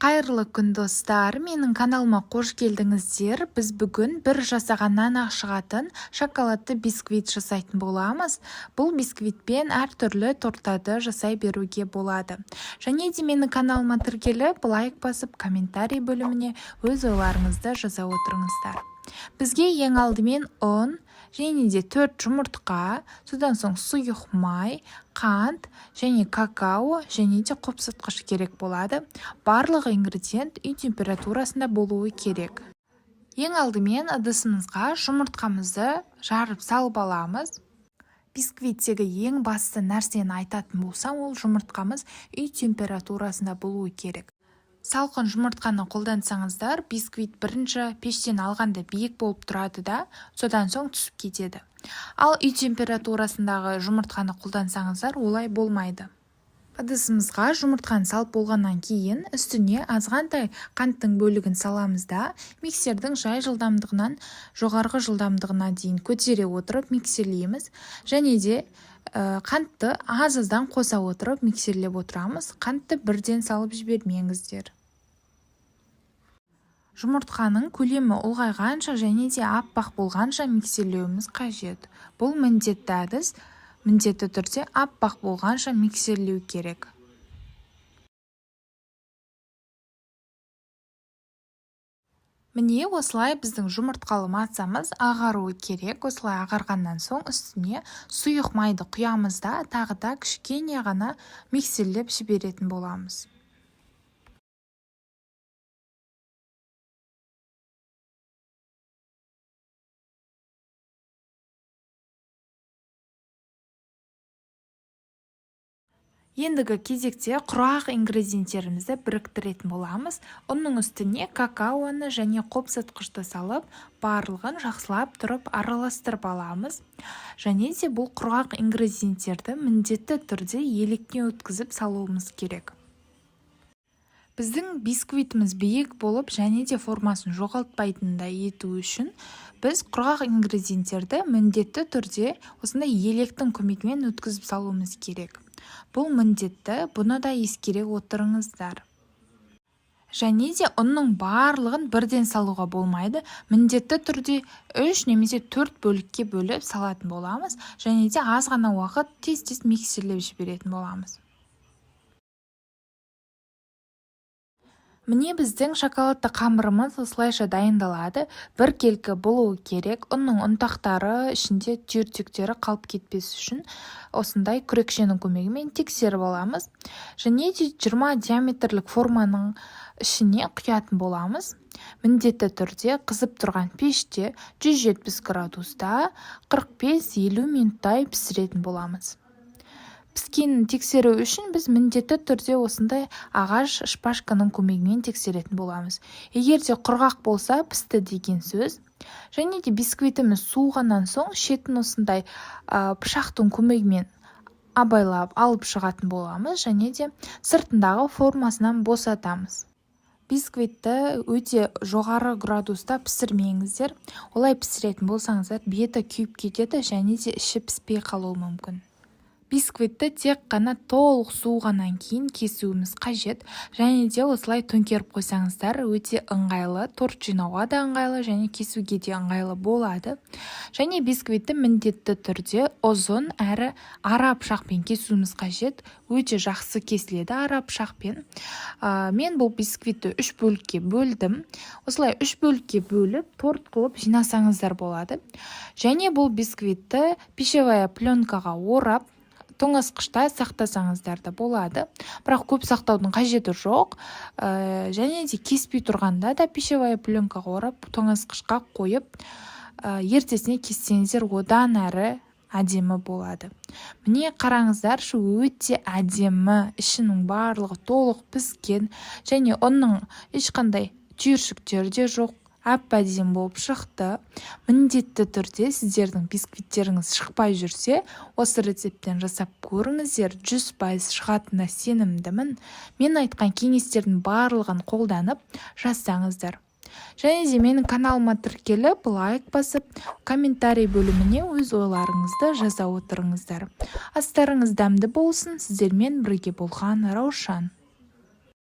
Қайырлы күн достар, менің каналыма қош келдіңіздер. Біз бүгін бір жасағаннан ақ шығатын шоколадты бисквит жасайтын боламыз. Бұл бисквитпен әртүрлі торттарды жасай беруге болады. Және де менің каналыма тіркеліп, лайк басып, комментарий бөліміне өз ойларыңызды жаза отырыңыздар. Бізге ең алдымен ұн, және де 4 жұмыртқа, содан соң сұйық май, қант және какао және де қопсытқыш керек болады. Барлық ингредиент үй температурасында болуы керек. Ең алдымен ыдысымызға жұмыртқамызды жарып салып аламыз. Бисквиттегі ең басты нәрсені айтатын болсам, ол жұмыртқамыз үй температурасында болуы керек. Салқын жұмыртқаны қолдансаңыздар, бисквит бірінші пештен алғанда биік болып тұрады да, содан соң түсіп кетеді. Ал үй температурасындағы жұмыртқаны қолдансаңыздар, олай болмайды. Ыдысымызға жұмыртқаны салып болғаннан кейін, үстіне азғантай қанттың бөлігін саламыз да, миксердің жай жылдамдығынан жоғарғы жылдамдығына дейін көтере отырып миксерлейміз. Және де қантты аз-аздан қоса отырып миксерлеп отырамыз. Қантты бірден салып жібермеңіздер. Жұмыртқаның көлемі ұлғайғанша және де аппақ болғанша миксерлеуіміз қажет. Бұл міндетті әдіс, міндетті түрде аппақ болғанша миксерлеу керек. Міне осылай біздің жұмыртқалы массамыз ағаруы керек. Осылай ағарғаннан соң үстіне сұйық майды құямыз да, тағы да кішкене ғана миксерлеп жіберетін боламыз. Ендігі кезекте құрақ ингредиенттерімізді біріктіретін боламыз. Оның үстіне какаоны және қопсытқышты салып, барлығын жақсылап тұрып араластырып аламыз. Және де бұл құрақ ингредиенттерді міндетті түрде електен өткізіп салуымыз керек. Біздің бисквитіміз биік болып және де формасын жоғалтпайтындай ету үшін біз құрғақ ингредиенттерді міндетті түрде осындай електің көмегімен өткізіп салуымыз керек. Бұл міндетті, бұны да ескере отырыңыздар. Және де ұнның барлығын бірден салуға болмайды. Міндетті түрде 3 немесе 4 бөлікке бөліп салатын боламыз. Және де аз ғана уақыт тез-тез миксерлеп жіберетін боламыз. Міне біздің шоколадты қамырымыз осылайша дайындалады. Бір келкі болуы керек. Ұнның ұнтақтары ішінде түйіртектері қалып кетпес үшін осындай күрекшенің көмегімен тексеріп аламыз. Және де 20 диаметрлік форманың ішіне құятын боламыз. Міндетті түрде қызып тұрған пеште 170 градуста 45-50 минуттай пісіретін боламыз. Піскенін тексеру үшін біз міндетті түрде осындай ағаш шпажканың көмегімен тексеретін боламыз. Егер де құрғақ болса, пісті деген сөз. Және де бисквитіміз суығаннан соң шетін осындай пышақтың көмегімен абайлап алып шығатын боламыз. Және де сыртындағы формасынан босатамыз. Бисквитті өте жоғары градуста пісірмеңіздер. Олай пісіретін болсаңыздар, беті күйіп кетеді және де іші піспей қалуы мүмкін. Бисквитті тек қана толық суығаннан кейін кесуіміз қажет. Және де осылай төңкеріп қойсаңыздар, өте ыңғайлы, торт жинауға да ыңғайлы және кесуге де ыңғайлы болады. Және бисквитті міндетті түрде ұзын әрі ара пышақпен кесуіміз қажет. Өте жақсы кесіледі ара пышақпен. Мен бұл бисквитті 3 бөлікке бөлдім. Осылай 3 бөлікке бөліп, торт қылып жинасаңыздар болады. Және бұл бисквитті пищевая пленкаға орап, тоңазытқышта сақтасаңыздар да болады. Бірақ көп сақтаудың қажеті жоқ. Және де кеспей тұрғанда да пищевая пленкаға орап, тоңазытқышқа қойып, ертесіне кессеңіздер одан әрі әдемі болады. Міне қараңыздар, өте әдемі, ішінің барлығы толық піскен және оның ешқандай түйіршіктері де жоқ. Әп-әдемі болып шықты. Міндетті түрде сіздердің бисквиттеріңіз шықпай жүрсе, осы рецепттен жасап көріңіздер, 100% шығатынына сенімдімін. Мен айтқан кеңестердің барлығын қолданып жазсаңыздар. Және де менің каналыма тіркеліп, лайк басып, комментарий бөліміне өз ойларыңызды жаза отырыңыздар. Астарыңыз дәмді болсын, сіздермен бірге болған Раушан.